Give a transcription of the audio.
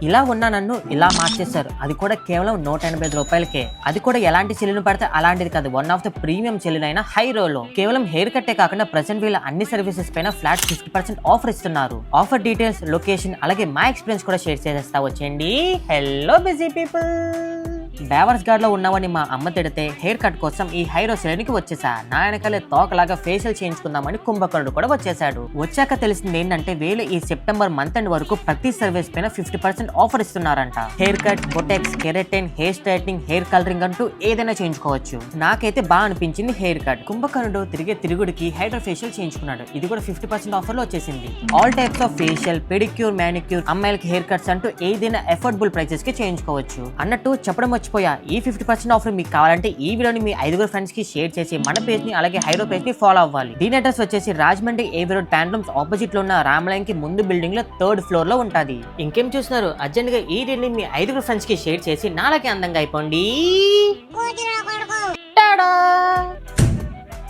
ఇలా ఉన్న నన్ను ఇలా మార్చేశారు, అది కూడా కేవలం 185 రూపాయలకే. అది కూడా ఎలాంటి సెలూన్ పడితే అలాంటిది కాదు, one of the premium salon అయిన హైరోలో. కేవలం హెయిర్ కట్టే కాకుండా ప్రెసెంట్ వీళ్ళ అన్ని సర్వీసెస్ పైన ఫ్లాట్ 50% ఆఫర్ ఇస్తున్నారు. ఆఫర్ డీటెయిల్స్, లొకేషన్ అలాగే మా ఎక్స్పీరియన్స్ కూడా షేర్ చేసేస్తా వచ్చేయండి. హలో బిజీ పీపుల్, బేవర్స్ గార్డ్ లో ఉన్నవని మా అమ్మ తిడితే హెయిర్ కట్ కోసం ఈ హైరో సెలూన్కి వచ్చేసా. నా వెనకాలే తోకలాగా ఫేషియల్ చేయించుకుందామని కుంభకర్ణుడు కూడా వచ్చేసాడు. వచ్చాక తెలిసింది ఏంటంటే వీళ్ళు ఈ సెప్టెంబర్ మంత్ ఎండ్ వరకు ప్రతి సర్వీస్ పైన 50% ఆఫర్ ఇస్తున్నారంట. Hair cut, botox, keratin, hair straightening, hair colouring అంటూ ఏదైనా చేయించుకోవచ్చు. నాకైతే బాగా అనిపించింది హెయిర్ కట్. కుంభకర్ణుడు తిరిగే తిరుగుడికి హైడ్రో ఫేషియల్ చేయించుకున్నాడు. ఇది కూడా 50% ఆఫర్ లో వచ్చేసింది. All types of facial, pedicure, manicure, అమ్మాయిలకి హెయిర్ కట్స్ అంటూ ఏదైనా అఫోర్డబుల్ ప్రైసెస్ కి చేయించుకోవచ్చు. అన్నట్టు చెప్పడం మర్చిపోయా, ఈ 50% ఆఫర్ మీకు కావాలంటే ఈ వీడియోని మీ 5 ఫ్రెండ్స్ కి షేర్ చేసి మన పేజ్ ని అలాగే హైరో పేజ్ ని ఫాలో అవ్వాలి. దీని అడ్రస్ వచ్చేసి రాజమండ్రి ఏవి రోడ్ ప్యాంట్లూమ్స్ ఆపోజిట్ లో ఉన్న రామలయం కి ముందు బిల్డింగ్ లో 3rd ఫ్లోర్ లో ఉంటది. ఇంకేం చూస్తున్నారు, అర్జెంట్ గా ఈ వీడియోని మీ 5 ఫ్రెండ్స్ కి షేర్ చేసి నాలకి అందంగా అయిపోండి.